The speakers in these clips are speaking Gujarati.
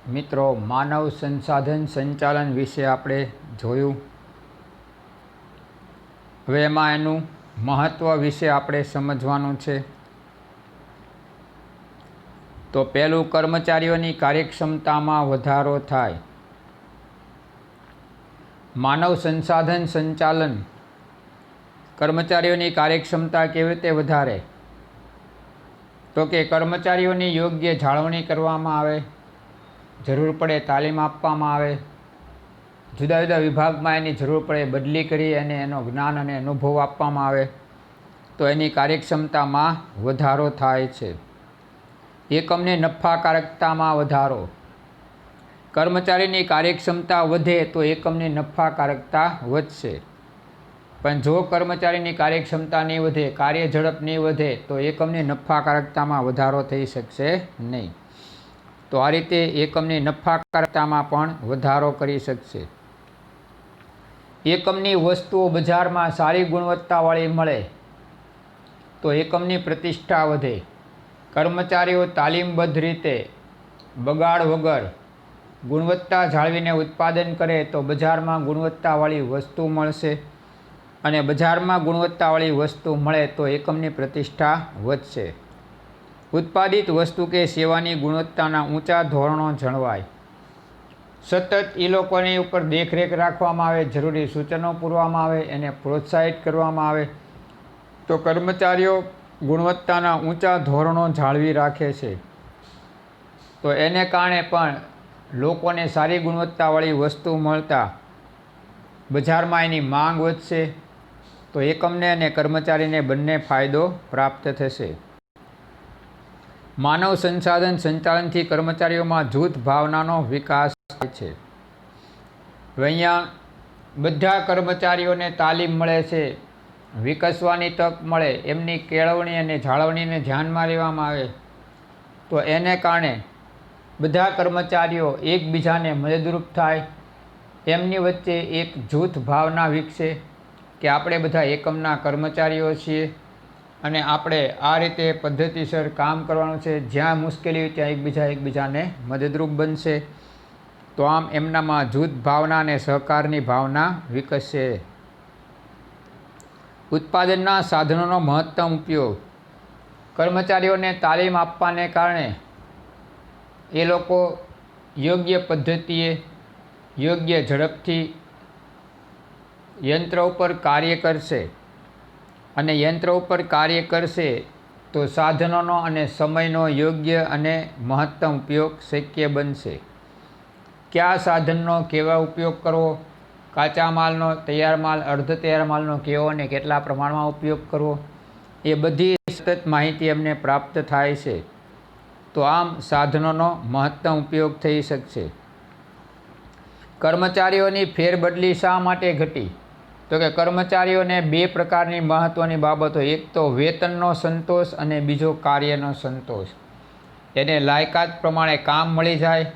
મિત્રો, માનવ સંસાધન સંચાલન વિશે આપણે જોયું. હવે એમાં એનું મહત્ત્વ વિશે આપણે સમજવાનું છે. તો પહેલું, કર્મચારીઓની કાર્યક્ષમતામાં વધારો થાય. માનવ સંસાધન સંચાલન કર્મચારીઓની કાર્યક્ષમતા કેવી રીતે વધારે? તો કે કર્મચારીઓની યોગ્ય જાળવણી કરવામાં આવે, જરૂર પડે તાલીમ આપવામાં આવે, જુદા જુદા વિભાગમાં એની જરૂર પડે બદલી કરી અને એનો જ્ઞાન અને અનુભવ આપવામાં આવે તો એની કાર્યક્ષમતામાં વધારો થાય છે. એકમની નફાકારકતામાં વધારો. કર્મચારીની કાર્યક્ષમતા વધે તો એકમની નફાકારકતા વધશે. પણ જો કર્મચારીની કાર્યક્ષમતા નહીં વધે, કાર્ય ઝડપ નહીં વધે તો એકમની નફાકારકતામાં વધારો થઈ શકશે નહીં. તો આ રીતે એકમની નફાકારકતામાં પણ વધારો કરી શકશે. એકમની વસ્તુઓ બજારમાં સારી ગુણવત્તાવાળી મળે તો એકમની પ્રતિષ્ઠા વધે. કર્મચારીઓ તાલીમબદ્ધ રીતે બગાડ વગર ગુણવત્તા જાળવીને ઉત્પાદન કરે તો બજારમાં ગુણવત્તાવાળી વસ્તુ મળશે અને બજારમાં ગુણવત્તાવાળી વસ્તુ મળે તો એકમની પ્રતિષ્ઠા વધશે. ઉત્પાદિત વસ્તુ કે સેવાની ગુણવત્તાના ઊંચા ધોરણો જળવાય. સતત એ લોકોની ઉપર દેખરેખ રાખવામાં આવે, જરૂરી સૂચનો પૂરવામાં આવે, એને પ્રોત્સાહિત કરવામાં આવે તો કર્મચારીઓ ગુણવત્તાના ઊંચા ધોરણો જાળવી રાખે છે. તો એને કારણે પણ લોકોને સારી ગુણવત્તાવાળી વસ્તુ મળતા બજારમાં એની માંગ વધશે તો એકમને અને કર્મચારીને બંને ફાયદો પ્રાપ્ત થશે. માનવ સંસાધન સંચાલનથી કર્મચારીઓમાં જૂથ ભાવનાનો વિકાસ થાય છે. હવે અહીંયા બધા કર્મચારીઓને તાલીમ મળે છે, વિકસવાની તક મળે, એમની કેળવણી અને જાળવણીને ધ્યાનમાં લેવામાં આવે તો એને કારણે બધા કર્મચારીઓ એકબીજાને મદદરૂપ થાય, એમની વચ્ચે એક જૂથ ભાવના વિકસે કે આપણે બધા એકમના કર્મચારીઓ છીએ અને આપણે આ રીતે પદ્ધતિસર કામ કરવાનું છે. જ્યાં મુશ્કેલી હોય ત્યાં એકબીજાને મદદરૂપ બનશે તો આમ એમનામાં જૂથ ભાવના અને સહકારની ભાવના વિકસશે. ઉત્પાદનના સાધનોનો મહત્તમ ઉપયોગ. કર્મચારીઓને તાલીમ આપવાને કારણે એ લોકો યોગ્ય પદ્ધતિએ યોગ્ય ઝડપથી યંત્ર ઉપર કાર્ય કરશે અને યંત્ર ઉપર કાર્ય કરશે તો સાધનોનો અને સમયનો યોગ્ય અને મહત્તમ ઉપયોગ શક્ય બનશે. કયા સાધનનો કેવા ઉપયોગ કરવો, કાચા માલનો, તૈયાર માલ, અર્ધ તૈયાર માલનો કેવો અને કેટલા પ્રમાણમાં ઉપયોગ કરવો, એ બધી સતત માહિતી એમને પ્રાપ્ત થાય છે તો આમ સાધનોનો મહત્તમ ઉપયોગ થઈ શકશે. કર્મચારીઓની ફેરબદલી શા માટે ઘટી? તો કે કર્મચારીઓને બે પ્રકારની મહત્ત્વની બાબતો, એક તો વેતનનો સંતોષ અને બીજો કાર્યનો સંતોષ. એને લાયકાત પ્રમાણે કામ મળી જાય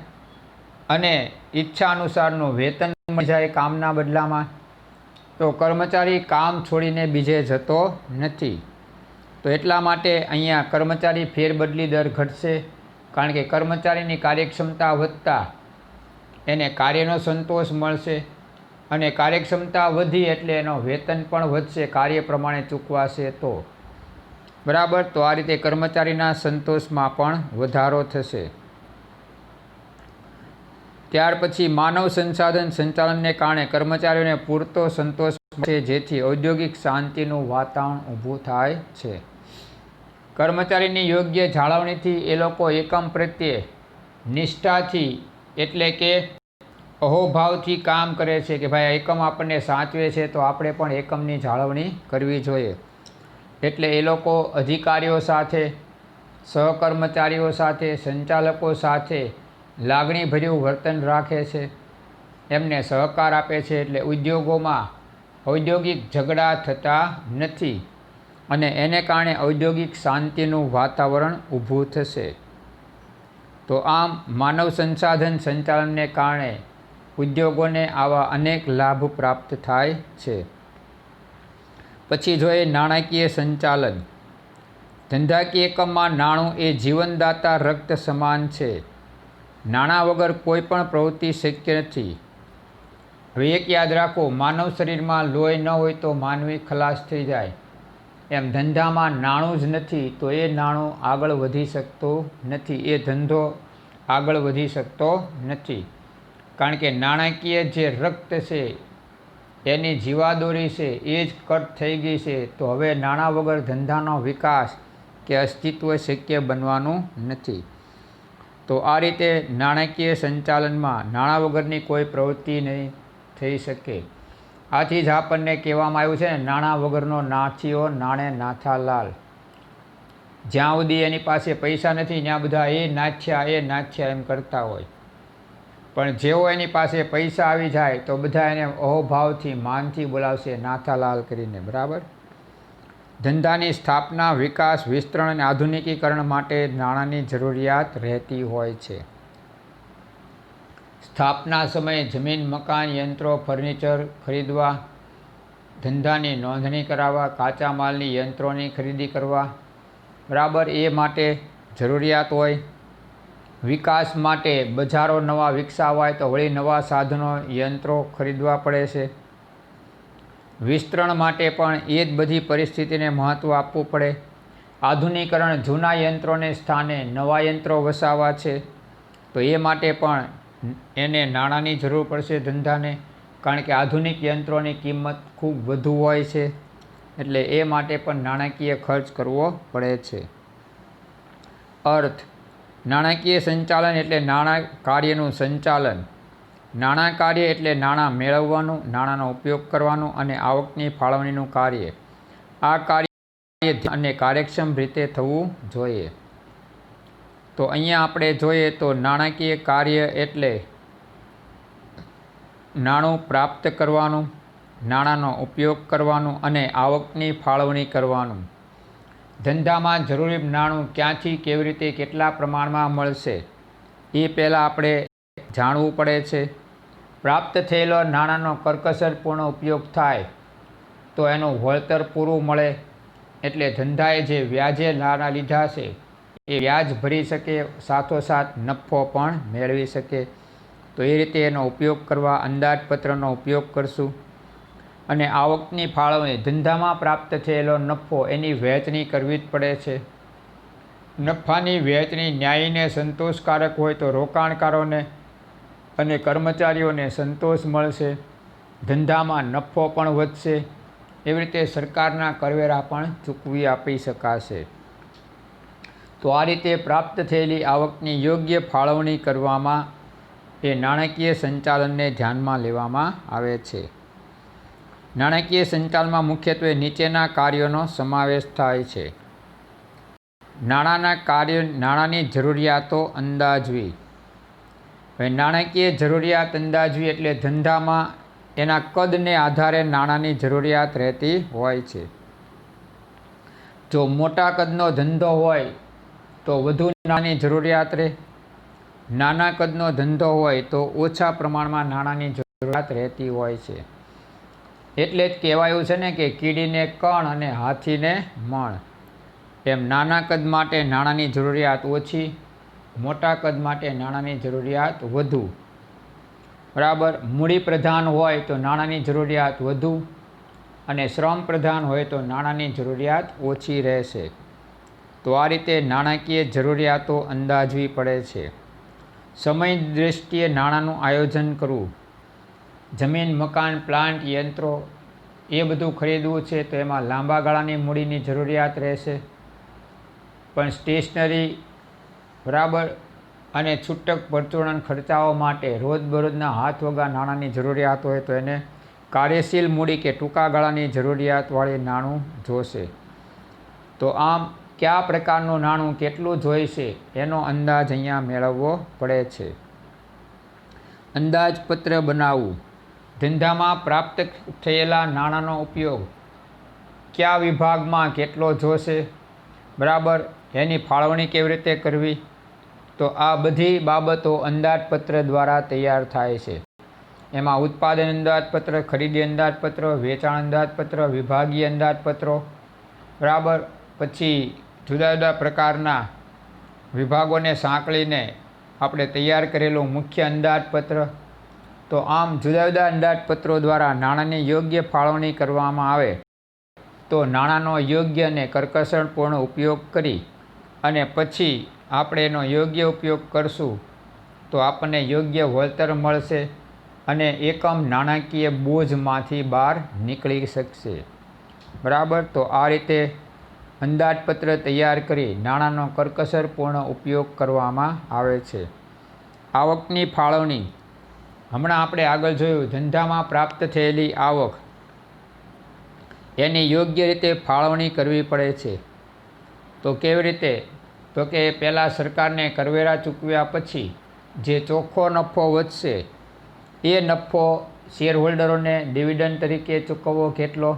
અને ઈચ્છા અનુસારનું વેતન મળી જાય કામના બદલામાં તો કર્મચારી કામ છોડીને બીજે જતો નથી. તો એટલા માટે અહીંયા કર્મચારી ફેરબદલી દર ઘટશે કારણ કે કર્મચારીની કાર્યક્ષમતા વધતા એને કાર્યનો સંતોષ મળશે અને કાર્યક્ષમતા વધી એટલે એનો વેતન પણ વધશે, કાર્ય પ્રમાણે ચૂકવાશે તો બરાબર. તો આ રીતે કર્મચારીના સંતોષમાં પણ વધારો થશે. ત્યાર પછી માનવ સંસાધન સંચાલનને કારણે કર્મચારીઓને પૂરતો સંતોષ મળશે જેથી ઔદ્યોગિક શાંતિનું વાતાવરણ ઊભું થાય છે. કર્મચારીની યોગ્ય જાળવણીથી એ લોકો એકમ પ્રત્યે નિષ્ઠાથી એટલે કે અહોભાવથી કામ કરે છે કે ભાઈ એકમ આપણને સાચવે છે તો આપણે પણ એકમની જાળવણી કરવી જોઈએ. એટલે એ લોકો અધિકારીઓ સાથે, સહકર્મચારીઓ સાથે, સંચાલકો સાથે લાગણીભર્યું વર્તન રાખે છે, એમને સહકાર આપે છે એટલે ઉદ્યોગોમાં ઔદ્યોગિક ઝઘડા થતા નથી અને એને કારણે ઔદ્યોગિક શાંતિનું વાતાવરણ ઊભું થશે. તો આમ માનવ સંસાધન સંચાલનને કારણે ઉદ્યોગોને આવા અનેક લાભ પ્રાપ્ત થાય છે. પછી જોઈએ નાણાકીય સંચાલન. ધંધાકીય એકમમાં નાણું એ જીવનદાતા રક્ત સમાન છે. નાણાં વગર કોઈ પણ પ્રવૃત્તિ શક્ય નથી. હવે એક યાદ રાખો, માનવ શરીરમાં લોહી ન હોય તો માનવી ખલાસ થઈ જાય. એમ ધંધામાં નાણું જ નથી તો એ નાણું આગળ વધી શકતો નથી, એ ધંધો આગળ વધી શકતો નથી. કારણ કે નાણાકીય જે રક્ત છે, એની જીવાદોરી છે, એ જ કટ થઈ ગઈ છે. તો હવે નાણાં વગર ધંધાનો વિકાસ કે અસ્તિત્વ શક્ય બનવાનું નથી. તો આ રીતે નાણાકીય સંચાલનમાં નાણાં વગરની કોઈ પ્રવૃત્તિ નહીં થઈ શકે. આથી જ આપણને કહેવામાં આવ્યું છે ને, નાણાં વગરનો નાથીઓ નાણે નાથાલાલ. જ્યાં સુધી એની પાસે પૈસા નથી ત્યાં બધા એ નાથ્યા એમ કરતા હોય. પણ જેવો એની પાસે પૈસા આવી જાય તો બધા એને અહોભાવથી માનથી બોલાવશે નાથાલાલ કરીને. બરાબર. ધંધાની સ્થાપના, વિકાસ, વિસ્તરણ અને આધુનિકીકરણ માટે નાણાંની જરૂરિયાત રહેતી હોય છે. સ્થાપના સમયે જમીન, મકાન, યંત્રો, ફર્નિચર ખરીદવા, ધંધાની નોંધણી કરાવવા, કાચા માલની યંત્રોની ખરીદી કરવા, બરાબર, એ માટે જરૂરિયાત હોય. વિકાસ માટે બજારો નવા વિકસાવાય તો વળી નવા સાધનો, યંત્રો ખરીદવા પડે છે. વિસ્તરણ માટે પણ એ જ બધી પરિસ્થિતિને મહત્ત્વ આપવું પડે. આધુનિકરણ, જૂના યંત્રોને સ્થાને નવા યંત્રો વસાવવા છે તો એ માટે પણ એને નાણાંની જરૂર પડશે ધંધાને. કારણ કે આધુનિક યંત્રોની કિંમત ખૂબ વધુ હોય છે, એટલે એ માટે પણ નાણાકીય ખર્ચ કરવો પડે છે. અર્થ: નાણાકીય સંચાલન એટલે નાણાં કાર્યનું સંચાલન. નાણાં કાર્ય એટલે નાણાં મેળવવાનું, નાણાંનો ઉપયોગ કરવાનું અને આવકની ફાળવણીનું કાર્ય. આ કાર્ય અને કાર્યક્ષમ રીતે થવું જોઈએ. તો અહીંયા આપણે જોઈએ તો નાણાકીય કાર્ય એટલે નાણું પ્રાપ્ત કરવાનું, નાણાંનો ઉપયોગ કરવાનું અને આવકની ફાળવણી કરવાનું. ધંધામાં જરૂરી નાણું ક્યાંથી, કેવી રીતે, કેટલા પ્રમાણમાં મળશે એ પહેલાં આપણે જાણવું પડે છે. પ્રાપ્ત થયેલો નાણાંનો કરકસરપૂર્ણ ઉપયોગ થાય તો એનું વળતર પૂરું મળે. એટલે ધંધાએ જે વ્યાજે નાણાં લીધા છે એ વ્યાજ ભરી શકે, સાથોસાથ નફો પણ મેળવી શકે. તો એ રીતે એનો ઉપયોગ કરવા અંદાજપત્રનો ઉપયોગ કરશું. અને આવકની ફાળવણી, ધંધામાં પ્રાપ્ત થયેલો નફો એની વહેંચણી કરવી જ પડે છે. નફાની વહેંચણી ન્યાયીને સંતોષકારક હોય તો રોકાણકારોને અને કર્મચારીઓને સંતોષ મળશે. ધંધામાં નફો પણ વધશે. એવી રીતે સરકારના કરવેરા પણ ચૂકવી આપી શકાશે. તો આ રીતે પ્રાપ્ત થયેલી આવકની યોગ્ય ફાળવણી કરવામાં એ નાણાકીય સંચાલનને ધ્યાનમાં લેવામાં આવે છે. નાણાકીય સંચાલનમાં મુખ્યત્વે નીચેના કાર્યોનો સમાવેશ થાય છે. નાણાંની જરૂરિયાતો અંદાજવી. હવે નાણાકીય જરૂરિયાત અંદાજવી એટલે ધંધામાં એના કદને આધારે નાણાંની જરૂરિયાત રહેતી હોય છે. જો મોટા કદનો ધંધો હોય તો વધુ નાણાંની જરૂરિયાત રહે. નાના કદનો ધંધો હોય તો ઓછા પ્રમાણમાં નાણાંની જરૂરિયાત રહેતી હોય છે. એટલે જ કહેવાયું છે ને કે કીડીને કણ અને હાથીને મણ. એમ નાના કદ માટે નાણાંની જરૂરિયાત ઓછી, મોટા કદ માટે નાણાંની જરૂરિયાત વધુ. બરાબર. મૂડી પ્રધાન હોય તો નાણાંની જરૂરિયાત વધુ અને શ્રમ પ્રધાન હોય તો નાણાંની જરૂરિયાત ઓછી રહેશે. તો આ રીતે નાણાકીય જરૂરિયાતો અંદાજવી પડે છે. સમય દૃષ્ટિએ નાણાંનું આયોજન કરવું. જમીન, મકાન, પ્લાન્ટ, યંત્રો એ બધું ખરીદવું છે તો એમાં લાંબા ગાળાની મૂડીની જરૂરિયાત રહેશે. પણ સ્ટેશનરી, બરાબર, અને છૂટક પરચુરણ ખર્ચાઓ માટે રોજબરોજના હાથ વગા નાણાંની જરૂરિયાત હોય તો એને કાર્યશીલ મૂડી કે ટૂંકા ગાળાની જરૂરિયાતવાળી નાણું જોશે. તો આમ કયા પ્રકારનું નાણું કેટલું જોઈશે એનો અંદાજ અહીંયા મેળવવો પડે છે. અંદાજપત્ર બનાવવું. ધંધામાં પ્રાપ્ત થયેલા નાણાંનો ઉપયોગ કયા વિભાગમાં કેટલો જોશે, બરાબર, એની ફાળવણી કેવી રીતે કરવી. તો આ બધી બાબતો અંદાજપત્ર દ્વારા તૈયાર થાય છે. એમાં ઉત્પાદન અંદાજપત્ર, ખરીદી અંદાજપત્ર, વેચાણ અંદાજપત્ર, વિભાગીય અંદાજપત્રો, બરાબર, પછી જુદા જુદા પ્રકારના વિભાગોને સાંકળીને આપણે તૈયાર કરેલું મુખ્ય અંદાજપત્ર. તો આમ જુદા જુદા અંદાજપત્રો દ્વારા નાણાંની યોગ્ય ફાળવણી કરવામાં આવે તો નાણાંનો યોગ્ય અને કરકસરપૂર્ણ ઉપયોગ કરી અને પછી આપણે એનો યોગ્ય ઉપયોગ કરશું તો આપણને યોગ્ય વળતર મળશે અને એકમ નાણાકીય બોજમાંથી બહાર નીકળી શકશે. બરાબર. તો આ રીતે અંદાજપત્ર તૈયાર કરી નાણાંનો કરકસરપૂર્ણ ઉપયોગ કરવામાં આવે છે. આવકની ફાળવણી. હમણાં આપણે આગળ જોયું ધંધામાં પ્રાપ્ત થયેલી આવક એની યોગ્ય રીતે ફાળવણી કરવી પડે છે. તો કેવી રીતે? તો કે પહેલાં સરકારને કરવેરા ચૂકવ્યા પછી જે ચોખ્ખો નફો વધશે એ નફો શેરહોલ્ડરોને ડિવિડન્ડ તરીકે ચૂકવવો કેટલો?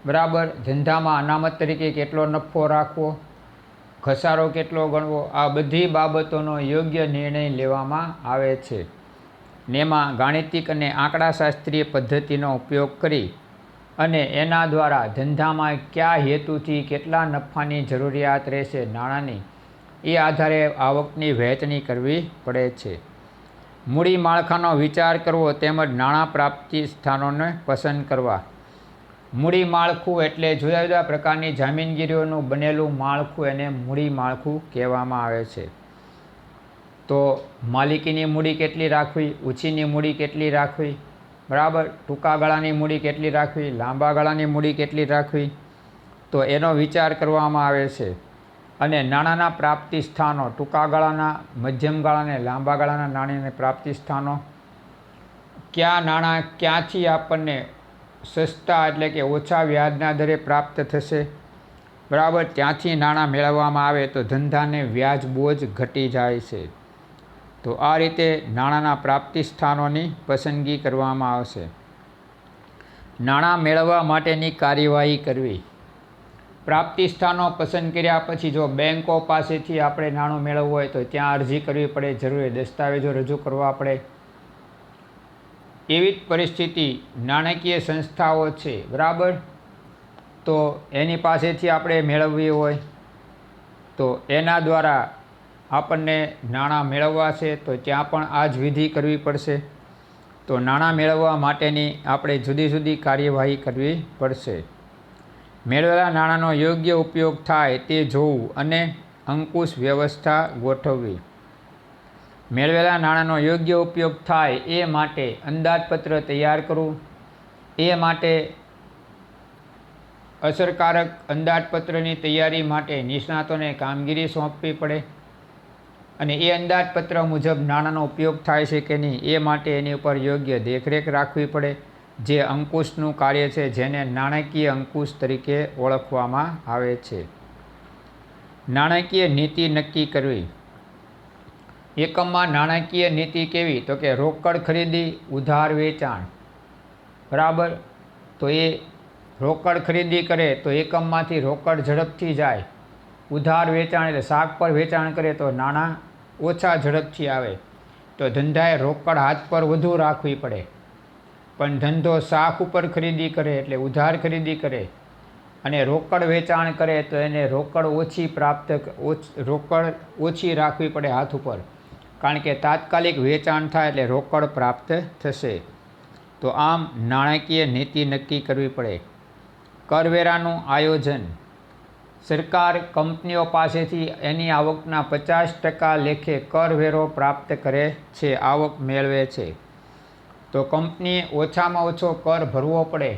બરાબર. ધંધામાં અનામત તરીકે કેટલો નફો રાખવો, ઘસારો કેટલો ગણવો, આ બધી બાબતોનો યોગ્ય નિર્ણય લેવામાં આવે છે. ને એમાં ગાણિતિક અને આંકડાશાસ્ત્રીય પદ્ધતિનો ઉપયોગ કરી અને એના દ્વારા ધંધામાં કયા હેતુથી કેટલા નફાની જરૂરિયાત રહેશે નાણાંની, એ આધારે આવકની વહેંચણી કરવી પડે છે. મૂડી માળખાનો વિચાર કરવો તેમજ નાણાં પ્રાપ્તિ સ્થાનોને પસંદ કરવા. મૂડી માળખું એટલે જુદા જુદા પ્રકારની જામીનગીરીઓનું બનેલું માળખું, એને મૂડી માળખું કહેવામાં આવે છે. તો માલિકીની મૂડી કેટલી રાખવી, ઉછીની મૂડી કેટલી રાખવી, બરાબર, ટૂંકા ગાળાની મૂડી કેટલી રાખવી, લાંબા ગાળાની મૂડી કેટલી રાખવી, તો એનો વિચાર કરવામાં આવે છે. અને નાણાંના પ્રાપ્તિ સ્થાનો, ટૂંકા ગાળાના, મધ્યમ ગાળાના, લાંબા ગાળાના નાણાંના પ્રાપ્તિ સ્થાનો, કયા નાણાં ક્યાંથી આપણને સસ્તા એટલે કે ઓછા વ્યાજના દરે પ્રાપ્ત થશે, બરાબર, ત્યાંથી નાણાં મેળવવામાં આવે તો ધંધાને વ્યાજ બોજ ઘટી જાય છે. તો આ રીતે નાણાંના પ્રાપ્તિ સ્થાનોની પસંદગી કરવામાં આવશે. નાણાં મેળવવા માટેની કાર્યવાહી કરવી. પ્રાપ્તિ સ્થાનો પસંદ કર્યા પછી જો બેન્કો પાસેથી આપણે નાણું મેળવવું હોય તો ત્યાં અરજી કરવી પડે, જરૂરી દસ્તાવેજો રજૂ કરવા પડે. એવી જ પરિસ્થિતિ નાણાકીય સંસ્થાઓ છે, બરાબર, તો એની પાસેથી આપણે મેળવવી હોય તો એના દ્વારા આપણને નાણાં મેળવવા છે તો ત્યાં પણ આ જ વિધિ કરવી પડશે. તો નાણાં મેળવવા માટેની આપણે જુદી જુદી કાર્યવાહી કરવી પડશે. મેળવેલા નાણાંનો યોગ્ય ઉપયોગ થાય તે જોવું અને અંકુશ વ્યવસ્થા ગોઠવવી. મેળવેલા નાણાંનો યોગ્ય ઉપયોગ થાય એ માટે અંદાજપત્ર તૈયાર કરવું. એ માટે અસરકારક અંદાજપત્રની તૈયારી માટે નિષ્ણાતોને કામગીરી સોંપવી પડે અને એ અંદાજપત્ર મુજબ નાણાંનો ઉપયોગ થાય છે કે નહીં એ માટે એની ઉપર યોગ્ય દેખરેખ રાખવી પડે. જે અંકુશનું કાર્ય છે જેને નાણાકીય અંકુશ તરીકે ઓળખવામાં આવે છે. નાણાકીય નીતિ નક્કી કરવી. એકમમાં નાણાકીય નીતિ કેવી? તો કે રોકડ ખરીદી, ઉધાર વેચાણ, બરાબર. તો એ રોકડ ખરીદી કરે તો એકમમાંથી રોકડ ઝડપથી જાય. ઉધાર વેચાણ એટલે શાક પર વેચાણ કરે તો નાણાં ઓછા ઝડપથી આવે. તો ધંધાએ રોકડ હાથ પર વધુ રાખવી પડે. પણ ધંધો શાક ઉપર ખરીદી કરે એટલે ઉધાર ખરીદી કરે અને રોકડ વેચાણ કરે તો એને રોકડ ઓછી રાખવી પડે હાથ ઉપર, કારણ કે તાત્કાલિક વેચાણ થાય એટલે રોકડ પ્રાપ્ત થશે. તો આમ નાણાકીય નીતિ નક્કી કરવી પડે. કરવેરાનું આયોજન. સરકાર કંપનીઓ પાસેથી એની આવકના 50% લેખે કરવેરો પ્રાપ્ત કરે છે, આવક મેળવે છે. તો કંપનીએ ઓછામાં ઓછો કર ભરવો પડે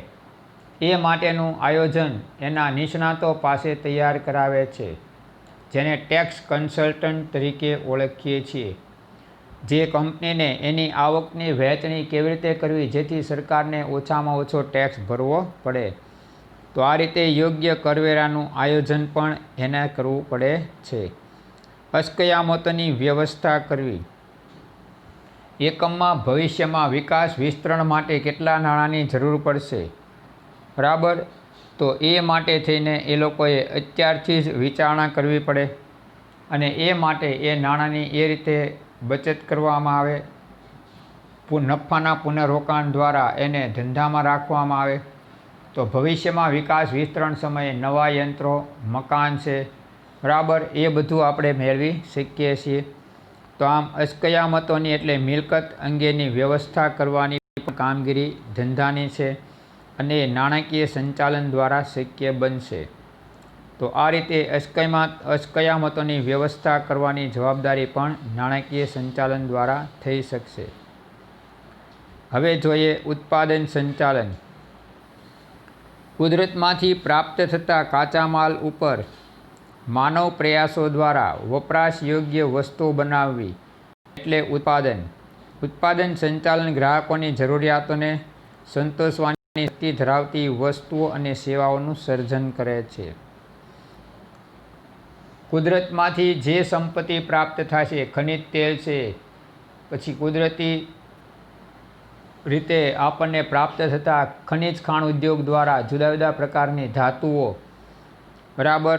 એ માટેનું આયોજન એના નિષ્ણાતો પાસે તૈયાર કરાવે છે, જેને ટેક્સ કન્સલ્ટન્ટ તરીકે ઓળખીએ છીએ. જે કંપનીને એની આવકની વહેંચણી કેવી રીતે કરવી જેથી સરકારને ઓછામાં ઓછો ટેક્સ ભરવો પડે. તો આ રીતે યોગ્ય કરવેરાનું આયોજન પણ એને કરવું પડે છે. અસ્કયામતોની વ્યવસ્થા કરવી. એકમમાં ભવિષ્યમાં વિકાસ વિસ્તરણ માટે કેટલા નાણાંની જરૂર પડશે, બરાબર. તો એ માટે થઈને એ લોકોએ અત્યારથી જ વિચારણા કરવી પડે અને એ માટે એ નાણાંની એ રીતે બચત કરવામાં આવે. નફાના પુનઃરોકાણ દ્વારા એને ધંધામાં રાખવામાં આવે. તો ભવિષ્યમાં વિકાસ વિસ્તરણ સમયે નવા યંત્રો, મકાન છે, બરાબર, એ બધું આપણે મેળવી શકીએ છીએ. તો તો આમ અસ્કયામતોની એટલે મિલકત અંગેની વ્યવસ્થા કરવાની પણ કામગીરી ધંધાની છે અને એ નાણાકીય સંચાલન દ્વારા શક્ય બનશે. તો આ રીતે અસ્કયામતોની વ્યવસ્થા કરવાની જવાબદારી પણ નાણાકીય સંચાલન દ્વારા થઈ શકશે. હવે જોઈએ ઉત્પાદન સંચાલન. કુદરતમાંથી પ્રાપ્ત થતા કાચા માલ ઉપર માનવ પ્રયાસો દ્વારા વપરાશ યોગ્ય વસ્તુઓ બનાવવી એટલે ઉત્પાદન. ઉત્પાદન સંચાલન ગ્રાહકોની જરૂરિયાતોને સંતોષવાની શક્તિ ધરાવતી વસ્તુઓ અને સેવાઓનું સર્જન કરે છે. કુદરતમાંથી જે સંપત્તિ પ્રાપ્ત થશે, ખનિજ તેલ છે, પછી કુદરતી રીતે આપણને પ્રાપ્ત થતા ખનિજ ખાણ ઉદ્યોગ દ્વારા જુદા જુદા પ્રકારની ધાતુઓ, બરાબર,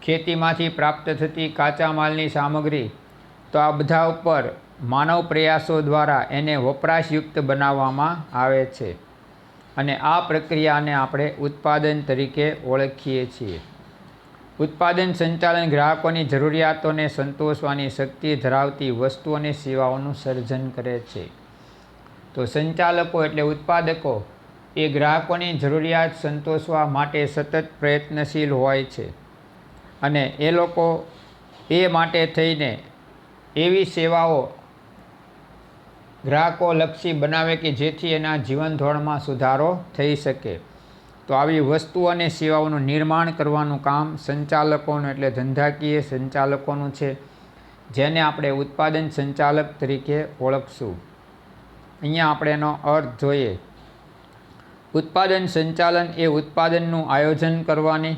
ખેતીમાંથી પ્રાપ્ત થતી કાચા માલની સામગ્રી, તો આ બધા ઉપર માનવ પ્રયાસો દ્વારા એને વપરાશયુક્ત બનાવવામાં આવે છે અને આ પ્રક્રિયાને આપણે ઉત્પાદન તરીકે ઓળખીએ છીએ. ઉત્પાદન સંચાલન ગ્રાહકોની જરૂરિયાતોને સંતોષવાની શક્તિ ધરાવતી વસ્તુઓ અને સેવાઓનું સર્જન કરે છે. તો સંચાલકો એટલે ઉત્પાદકો એ ગ્રાહકોની જરૂરિયાત સંતોષવા માટે સતત પ્રયત્નશીલ હોય છે અને એ લોકો એ માટે થઈને એવી સેવાઓ ગ્રાહકોલક્ષી બનાવે કે જેથી એના જીવન ધોરણમાં સુધારો થઈ શકે. તો આવી વસ્તુઓ અને સેવાઓનું નિર્માણ કરવાનું કામ સંચાલકોનું એટલે ધંધાકીય સંચાલકોનું છે, જેને આપણે ઉત્પાદન સંચાલક તરીકે ઓળખશું. અહીંયા આપણે એનો અર્થ જોઈએ. ઉત્પાદન સંચાલન એ ઉત્પાદનનું આયોજન કરવાની,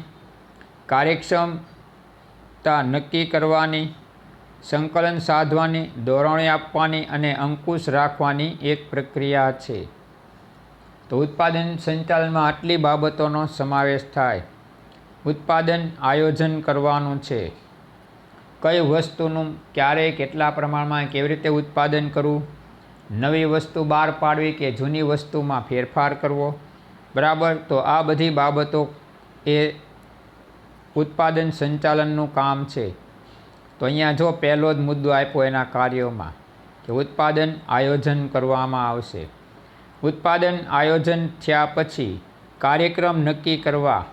કાર્યક્ષમતા નક્કી કરવાની, સંકલન સાધવાની, દોરવણી આપવાની અને અંકુશ રાખવાની એક પ્રક્રિયા છે. તો ઉત્પાદન સંચાલનમાં આટલી બાબતોનો સમાવેશ થાય. ઉત્પાદન આયોજન કરવાનું છે. કઈ વસ્તુનું ક્યારે કેટલા પ્રમાણમાં કેવી રીતે ઉત્પાદન કરવું, નવી વસ્તુ બહાર પાડવી કે જૂની વસ્તુમાં ફેરફાર કરવો, બરાબર. તો આ બધી બાબતો એ ઉત્પાદન સંચાલનનું કામ છે. તો અહીંયા જો પહેલો જ મુદ્દો આપ્યો એના કાર્યોમાં કે ઉત્પાદન આયોજન કરવામાં આવશે. ઉત્પાદન આયોજન થયા પછી કાર્યક્રમ નક્કી કરવા.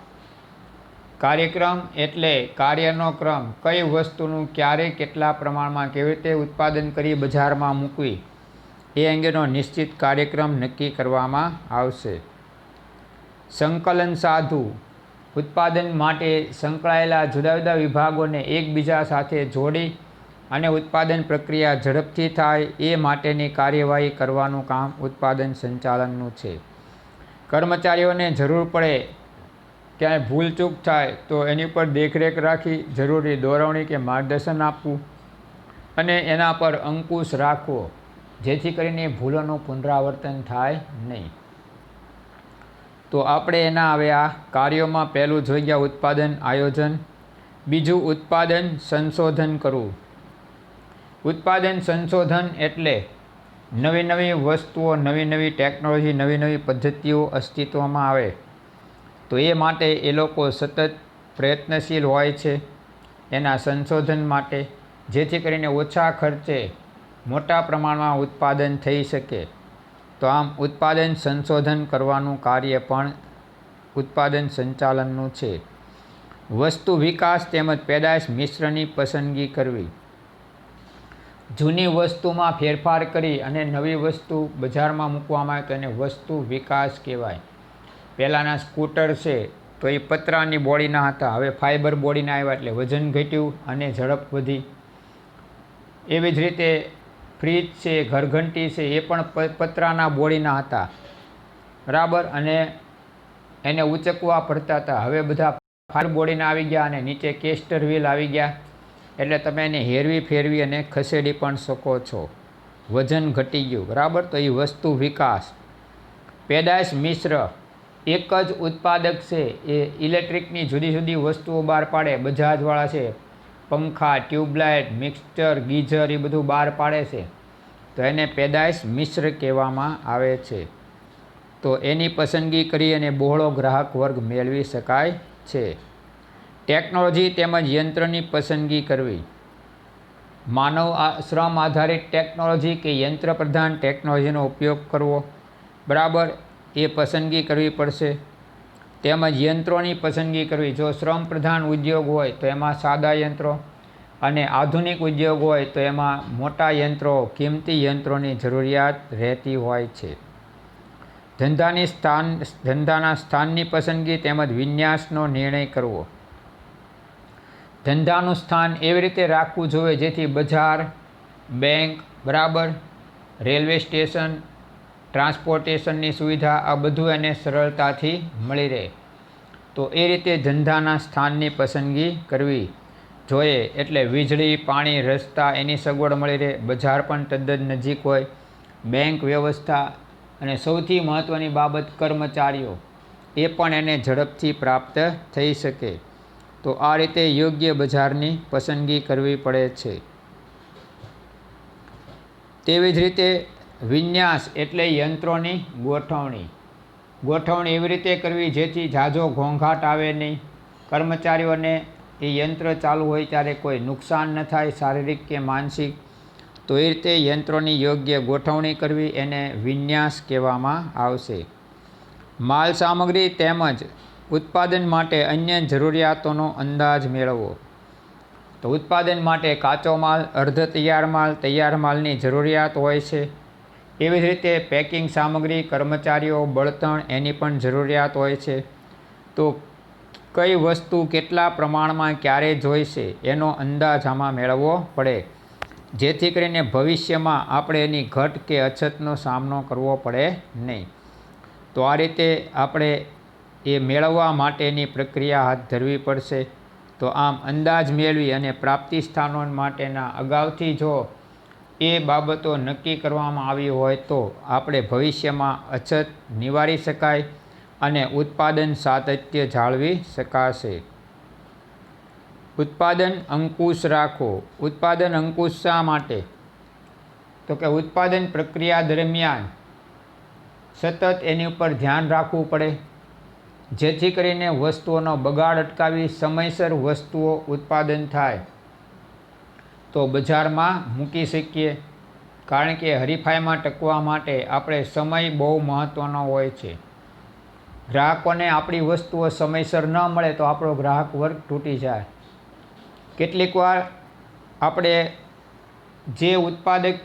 કાર્યક્રમ એટલે કાર્યનો ક્રમ, કઈ વસ્તુનું ક્યારે કેટલા પ્રમાણમાં કેવી રીતે ઉત્પાદન કરી બજારમાં મૂકવી એ અંગેનો નિશ્ચિત કાર્યક્રમ નક્કી કરવામાં આવશે. સંકલન સાધવું. ઉત્પાદન માટે સંકળાયેલા જુદા જુદા વિભાગોને એકબીજા સાથે જોડી અને ઉત્પાદન પ્રક્રિયા ઝડપથી થાય એ માટેની કાર્યવાહી કરવાનું કામ ઉત્પાદન સંચાલનનું છે. કર્મચારીઓને જરૂર પડે ક્યાંય ભૂલચૂક થાય તો એની પર દેખરેખ રાખી જરૂરી દોરવણી કે માર્ગદર્શન આપવું અને એના પર અંકુશ રાખવો જેથી કરીને ભૂલોનું પુનરાવર્તન થાય નહીં. તો આપણે એના હવે આ કાર્યોમાં પહેલું જોઈ ગયા ઉત્પાદન આયોજન. બીજું ઉત્પાદન સંશોધન કરવું. ઉત્પાદન સંશોધન એટલે નવી નવી વસ્તુઓ, નવી નવી ટેકનોલોજી, નવી નવી પદ્ધતિઓ અસ્તિત્વમાં આવે તો એ માટે એ લોકો સતત પ્રયત્નશીલ હોય છે એના સંશોધન માટે, જેથી કરીને ઓછા ખર્ચે મોટા પ્રમાણમાં ઉત્પાદન થઈ શકે. તો આમ ઉત્પાદન સંશોધન કરવાનું કાર્ય પણ ઉત્પાદન સંચાલનનું છે. વસ્તુ વિકાસ તેમજ પેદાશ મિશ્રની પસંદગી કરવી. જૂની વસ્તુમાં ફેરફાર કરી અને નવી વસ્તુ બજારમાં મૂકવામાં આવે તો એને વસ્તુ વિકાસ કહેવાય. પહેલાંના સ્કૂટર છે તો એ પતરાની બોડીના હતા, હવે ફાઇબર બોડીના આવ્યા એટલે વજન ઘટ્યું અને ઝડપ વધી. એવી જ રીતે ફ્રીજ છે, ઘરઘંટી છે, એ પણ પતરાના બોડીના હતા, બરાબર, અને એને ઉંચકવા પડતા હતા. હવે બધા ફાઇબર બોડીના આવી ગયા અને નીચે કેસ્ટર વ્હીલ આવી ગયા એટલે તમે એને હેરવી ફેરવી અને ખસેડી પણ શકો છો. વજન ઘટી ગયું, બરાબર. તો એ વસ્તુ વિકાસ. પેદાશ મિશ્ર. એક જ ઉત્પાદક છે એ ઇલેક્ટ્રિકની જુદી જુદી વસ્તુઓ બહાર પાડે. બજાજવાળા છે પંખા, ટ્યુબલાઇટ, મિક્સર, ગીઝર એ બધું બહાર પાડે છે તો એને પેદાશ મિશ્ર કહેવામાં આવે છે. તો એની પસંદગી કરી અને બહોળો ગ્રાહક વર્ગ મેળવી શકાય છે. ટેકનોલોજી તેમજ યંત્રની પસંદગી કરવી. શ્રમ આધારિત ટેકનોલોજી કે યંત્ર પ્રધાન ટેકનોલોજીનો ઉપયોગ કરવો, બરાબર, એ પસંદગી કરવી પડશે. તેમજ યંત્રોની પસંદગી કરવી. જો શ્રમ પ્રધાન ઉદ્યોગ હોય તો એમાં સાદા યંત્રો અને આધુનિક ઉદ્યોગ હોય તો એમાં મોટા યંત્રો, કિંમતી યંત્રોની જરૂરિયાત રહેતી હોય છે. ધંધાના સ્થાનની પસંદગી તેમજ વિન્યાસનો નિર્ણય કરવો. ધંધાનું સ્થાન એવી રીતે રાખવું જોઈએ જેથી બજાર, બેંક, બરાબર, રેલવે સ્ટેશન, ટ્રાન્સપોર્ટેશનની સુવિધા આ બધું એને સરળતાથી મળી રહે. તો એ રીતે ધંધાના સ્થાનની પસંદગી કરવી જોઈએ. એટલે વીજળી, પાણી, રસ્તા એની સગવડ મળી રહે, બજાર પણ તદ્દન નજીક હોય, બેંક વ્યવસ્થા અને સૌથી મહત્ત્વની બાબત કર્મચારીઓ એ પણ એને ઝડપથી પ્રાપ્ત થઈ શકે. તો આ રીતે યોગ્ય બજારની પસંદગી કરવી પડે છે. તેવી જ રીતે વિન્યાસ એટલે યંત્રોની ગોઠવણી. ગોઠવણી એવી રીતે કરવી જેથી ઝાઝો ઘોંઘાટ આવે નહીં, કર્મચારીઓને એ યંત્ર ચાલુ હોય ત્યારે કોઈ નુકસાન ન થાય શારીરિક કે માનસિક. તો એ રીતે યંત્રોની યોગ્ય ગોઠવણી કરવી એને વિન્યાસ કહેવામાં આવશે. માલ સામગ્રી તેમજ ઉત્પાદન માટે અન્ય જરૂરિયાતોનો અંદાજ મેળવવો. તો ઉત્પાદન માટે કાચો માલ, અર્ધ તૈયાર માલ, તૈયાર માલની જરૂરિયાત હોય છે. એવી જ રીતે પેકિંગ સામગ્રી, કર્મચારીઓ, બળતણ એની પણ જરૂરિયાત હોય છે. તો કઈ વસ્તુ કેટલા પ્રમાણમાં ક્યારે જોઈશે એનો અંદાજ આમાં મેળવવો પડે જેથી કરીને ભવિષ્યમાં આપણે એની ઘટ કે અછતનો સામનો કરવો પડે નહીં. તો આ રીતે આપણે એ મેળવવા માટેની પ્રક્રિયા હાથ ધરવી પડશે. તો આમ અંદાજ મેળવી અને પ્રાપ્તિ સ્થાનો માટેના અગાઉથી જો એ બાબતો નક્કી કરવામાં આવી હોય તો આપણે ભવિષ્યમાં અછત નિવારી શકાય અને ઉત્પાદન સાતત્ય જાળવી શકાશે. ઉત્પાદન અંકુશ રાખવો. ઉત્પાદન અંકુશ શા માટે? તો કે ઉત્પાદન પ્રક્રિયા દરમિયાન સતત એની ઉપર ધ્યાન રાખવું પડે જેથી કરીને વસ્તુઓનો બગાડ અટકાવી સમયસર વસ્તુઓ ઉત્પાદન થાય તો બજારમાં મૂકી શકીએ. કારણ કે હરીફાઈમાં ટકવા માટે આપણે સમય બહુ મહત્ત્વનો હોય છે. ગ્રાહકોને આપણી વસ્તુઓ સમયસર ન મળે તો આપણો ગ્રાહક વર્ગ તૂટી જાય. કેટલીક વાર આપણે જે ઉત્પાદક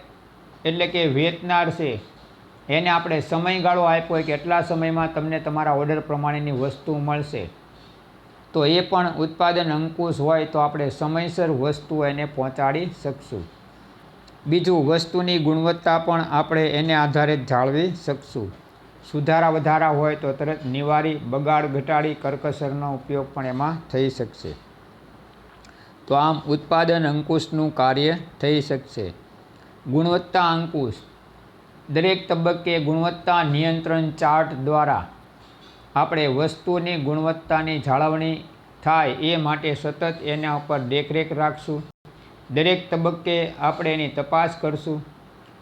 એટલે કે વેચનાર છે એને આપણે સમયગાળો આપ્યો હોય કે એટલા સમયમાં તમને તમારા ઓર્ડર પ્રમાણેની વસ્તુ મળશે. તો એ પણ ઉત્પાદન અંકુશ હોય તો આપણે સમયસર વસ્તુ એને પહોંચાડી શકશું. બીજું, વસ્તુની ગુણવત્તા પણ આપણે એને આધારે જાળવી શકશું. સુધારા વધારા હોય તો તરત નિવારી, બગાડ ઘટાડી કરકસરનો ઉપયોગ પણ એમાં થઈ શકશે. તો આમ ઉત્પાદન અંકુશનું કાર્ય થઈ શકશે. ગુણવત્તા અંકુશ. દરેક તબક્કે ગુણવત્તા નિયંત્રણ ચાર્ટ દ્વારા આપણે વસ્તુની ગુણવત્તાની જાળવણી થાય એ માટે સતત એના ઉપર દેખરેખ રાખશું. દરેક તબક્કે આપણે એની તપાસ કરશું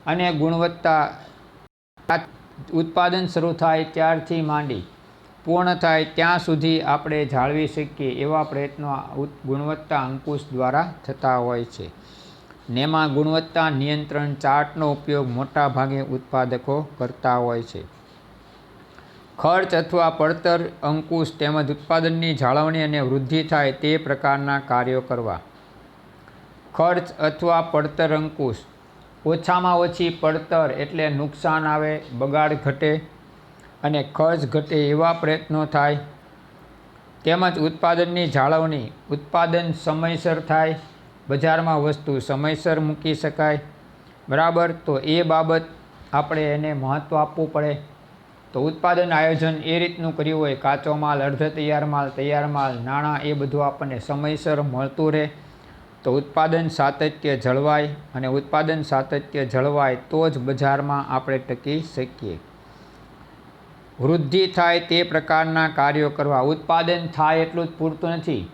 અને ગુણવત્તા ઉત્પાદન શરૂ થાય ત્યારથી માંડી પૂર્ણ થાય ત્યાં સુધી આપણે જાળવી શકીએ એવા પ્રયત્નો ગુણવત્તા અંકુશ દ્વારા થતા હોય છે. ને એમાં ગુણવત્તા નિયંત્રણ ચાર્ટનો ઉપયોગ મોટા ભાગે ઉત્પાદકો કરતા હોય છે. ખર્ચ અથવા પડતર અંકુશ તેમજ ઉત્પાદનની જાળવણી અને વૃદ્ધિ થાય તે પ્રકારના કાર્યો કરવા. ખર્ચ અથવા પડતર અંકુશ. ઓછામાં ઓછી પડતર એટલે નુકસાન આવે, બગાડ ઘટે અને ખર્ચ ઘટે એવા પ્રયત્નો થાય. તેમજ ઉત્પાદનની જાળવણી. ઉત્પાદન સમયસર થાય, બજારમાં વસ્તુ સમયસર મૂકી શકાય, બરાબર. તો એ બાબત આપણે એને મહત્ત્વ આપવું પડે. તો ઉત્પાદન આયોજન એ રીતનું કર્યું હોય, કાચો માલ, અર્ધ તૈયાર માલ, તૈયાર માલ, નાણાં એ બધું આપણને સમયસર મળતું રહે તો ઉત્પાદન સાતત્ય જળવાય અને ઉત્પાદન સાતત્ય જળવાય તો જ બજારમાં આપણે ટકી શકીએ. વૃદ્ધિ થાય તે પ્રકારના કાર્યો કરવા. ઉત્પાદન થાય એટલું જ પૂરતું નથી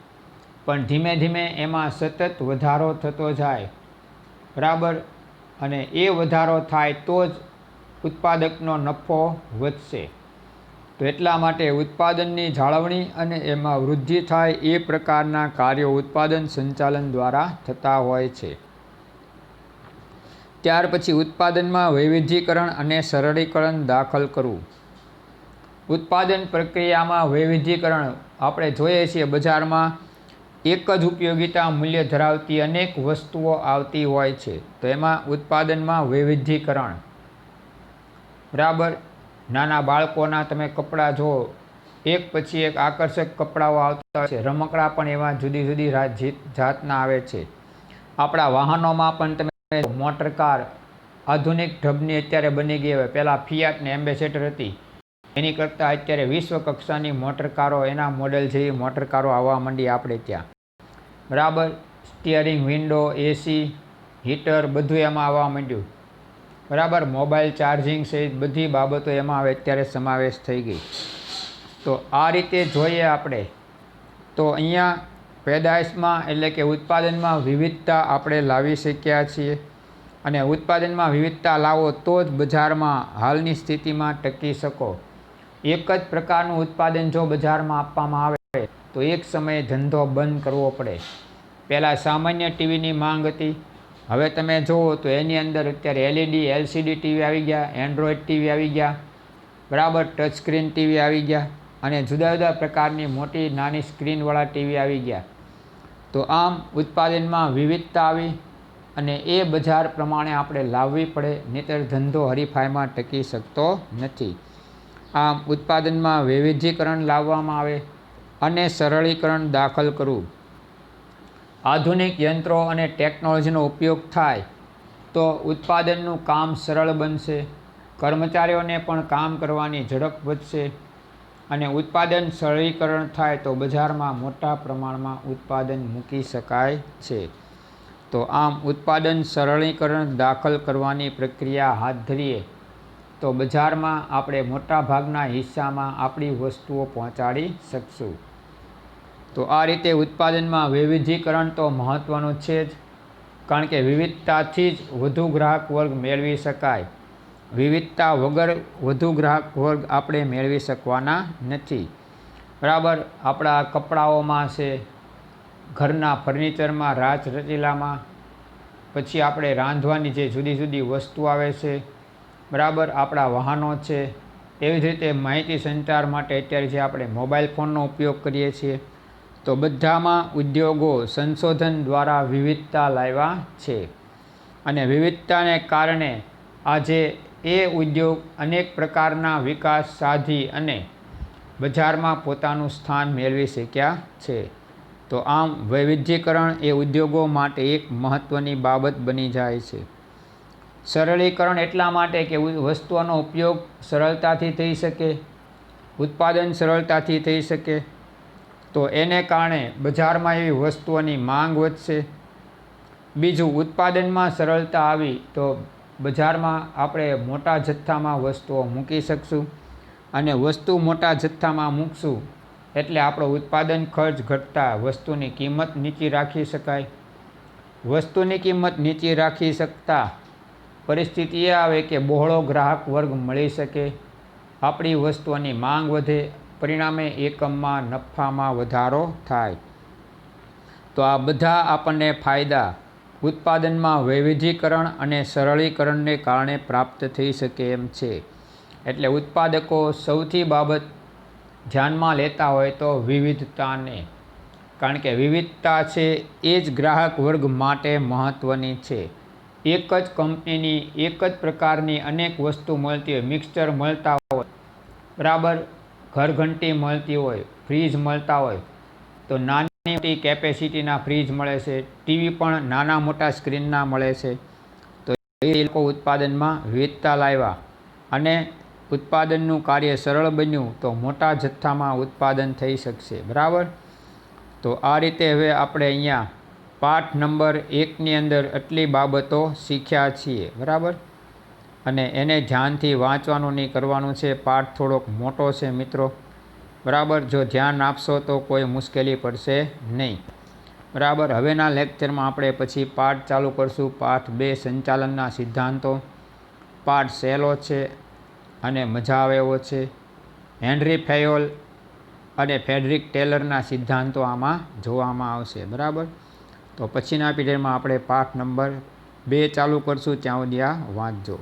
પણ ધીમે ધીમે એમાં સતત વધારો થતો જાય, બરાબર. અને એ વધારો થાય તો જ ઉત્પાદકનો નફો વધશે. તો એટલા માટે ઉત્પાદનની જાળવણી અને એમાં વૃદ્ધિ થાય એ પ્રકારના કાર્યો ઉત્પાદન સંચાલન દ્વારા થતા હોય છે. ત્યાર પછી ઉત્પાદનમાં વૈવિધ્યીકરણ અને સરળીકરણ દાખલ કરવું. ઉત્પાદન પ્રક્રિયામાં વૈવિધ્યીકરણ આપણે જોઈએ છીએ બજારમાં એક જ ઉપયોગિતા મૂલ્ય ધરાવતી અનેક વસ્તુઓ આવતી હોય છે. તો એમાં ઉત્પાદનમાં વૈવિધ્યીકરણ, બરાબર. નાના બાળકોના તમે કપડાં જુઓ, એક પછી એક આકર્ષક કપડાઓ આવતા હોય છે. રમકડા પણ એવા જુદી જુદી જાતના આવે છે. આપણા વાહનોમાં પણ તમે મોટર કાર આધુનિક ઢબની અત્યારે બની ગઈ હોય. પહેલાં ફિયાટને એમ્બેસેડર હતી, એની કરતાં અત્યારે વિશ્વ કક્ષાની મોટર કારો, એના મોડેલ જેવી મોટર કારો આવવા માંડી આપણે ત્યાં, બરાબર. સ્ટિયરિંગ, વિન્ડો, એસી, હીટર બધું એમાં આવવા માંડ્યું, બરાબર. મોબાઈલ ચાર્જિંગ સહિત બધી બાબતો એમાં હવે અત્યારે સમાવેશ થઈ ગઈ. તો આ રીતે જોઈએ આપણે તો અહીંયા પેદાશમાં એટલે કે ઉત્પાદનમાં વિવિધતા આપણે લાવી શક્યા છીએ. અને ઉત્પાદનમાં વિવિધતા લાવો તો જ બજારમાં હાલની સ્થિતિમાં ટકી શકો. એક જ પ્રકારનું ઉત્પાદન જો બજારમાં આપવામાં આવે તો એક સમયે ધંધો બંધ કરવો પડે. પહેલાં સામાન્ય ટીવીની માંગ હતી, હવે તમે જુઓ તો એની અંદર અત્યારે એલઈડી, એલસીડી ટીવી આવી ગયા, એન્ડ્રોઈડ ટીવી આવી ગયા, બરાબર. ટચ સ્ક્રીન ટીવી આવી ગયા અને જુદા જુદા પ્રકારની મોટી નાની સ્ક્રીનવાળા ટીવી આવી ગયા. તો આમ ઉત્પાદનમાં વિવિધતા આવી અને એ બજાર પ્રમાણે આપણે લાવવી પડે, નહીંતર ધંધો હરીફાઈમાં ટકી શકતો નથી. આમ ઉત્પાદનમાં વૈવિધ્યીકરણ લાવવામાં આવે અને સરળીકરણ દાખલ કરવું. આધુનિક યંત્રો અને ટેકનોલોજીનો ઉપયોગ થાય તો ઉત્પાદનનું કામ સરળ બનશે, કર્મચારીઓને પણ કામ કરવાની ઝડપ વધશે અને ઉત્પાદન સરળીકરણ થાય તો બજારમાં મોટા પ્રમાણમાં ઉત્પાદન મૂકી શકાય છે. તો આમ ઉત્પાદન સરળીકરણ દાખલ કરવાની પ્રક્રિયા હાથ ધરીએ તો બજારમાં આપણે મોટા ભાગના હિસ્સામાં આપણી વસ્તુઓ પહોંચાડી શકશું. તો આ રીતે ઉત્પાદનમાં વૈવિધ્યીકરણ તો મહત્ત્વનું છે જ, કારણ કે વિવિધતાથી જ વધુ ગ્રાહક વર્ગ મેળવી શકાય. વિવિધતા વગર વધુ ગ્રાહક વર્ગ આપણે મેળવી શકવાના નથી, બરાબર. આપણા કપડાઓમાં છે, ઘરના ફર્નિચરમાં, રાચ રચીલામાં, પછી આપણે રાંધવાની જે જુદી જુદી વસ્તુ આવે છે, બરાબર. આપણા વાહનો છે, એવી જ રીતે માહિતી સંચાર માટે અત્યારે જે આપણે મોબાઈલ ફોનનો ઉપયોગ કરીએ છીએ, તો બધામાં ઉદ્યોગો સંશોધન દ્વારા વિવિધતા લાવ્યા છે અને વિવિધતાને કારણે આજે એ ઉદ્યોગ અનેક પ્રકારના વિકાસ સાધી અને બજારમાં પોતાનું સ્થાન મેળવી શક્યા છે. તો આમ વૈવિધ્યીકરણ એ ઉદ્યોગો માટે એક મહત્ત્વની બાબત બની જાય છે. સરળીકરણ એટલા માટે કે વસ્તુઓનો ઉપયોગ સરળતાથી થઈ શકે, ઉત્પાદન સરળતાથી થઈ શકે, તો એને કારણે બજારમાં એવી વસ્તુઓની માંગ વધશે. બીજું, ઉત્પાદનમાં સરળતા આવી તો બજારમાં આપણે મોટા જથ્થામાં વસ્તુઓ મૂકી શકશું અને વસ્તુ મોટા જથ્થામાં મૂકશું એટલે આપણો ઉત્પાદન ખર્ચ ઘટતા વસ્તુની કિંમત નીચી રાખી શકાય. વસ્તુની કિંમત નીચી રાખી શકતા પરિસ્થિતિ એ આવે કે બહોળો ગ્રાહક વર્ગ મળી શકે, આપણી વસ્તુઓની માંગ વધે, પરિણામે એકમમાં નફામાં વધારો થાય. તો આ બધા આપણને ફાયદા ઉત્પાદનમાં વૈવિધ્યીકરણ અને સરળીકરણને કારણે પ્રાપ્ત થઈ શકે એમ છે. એટલે ઉત્પાદકો સૌથી બાબત ધ્યાનમાં લેતા હોય તો વિવિધતાને, કારણ કે વિવિધતા છે એ જ ગ્રાહક વર્ગ માટે મહત્ત્વની છે. એક જ કંપનીની એક જ પ્રકારની અનેક વસ્તુ મળતી હોય, મિક્સચર મળતા હોય, બરાબર. ઘરઘંટી મળતી હોય, ફ્રીજ મળતા હોય, તો નાની કેપેસિટીના ફ્રીજ મળે છે, ટીવી પણ નાના મોટા સ્ક્રીનના મળે છે. તો એ લોકો ઉત્પાદનમાં વિવિધતા લાવ્યા અને ઉત્પાદનનું કાર્ય સરળ બન્યું તો મોટા જથ્થામાં ઉત્પાદન થઈ શકશે, બરાબર. તો આ રીતે હવે આપણે અહીંયા પાઠ નંબર 1ની અંદર આટલી બાબતો શીખ્યા છીએ, બરાબર. અને એને ધ્યાનથી વાંચવાનું નહીં કરવાનું છે. પાઠ થોડોક મોટો છે મિત્રો, બરાબર. જો ધ્યાન આપશો તો કોઈ મુશ્કેલી પડશે નહીં, બરાબર. હવેના લેક્ચરમાં આપણે પછી પાઠ ચાલુ કરશું. પાઠ 2 સંચાલનના સિદ્ધાંતો. પાઠ સહેલો છે અને મજા આવે એવો છે. હેનરી ફેયોલ અને ફ્રેડરિક ટેલરના સિદ્ધાંતો આમાં જોવામાં આવશે, બરાબર. તો પછીના પીરિયડમાં આપણે પાઠ નંબર 2 ચાલુ કરશું ત્યાં સુધી આ વાંચજો.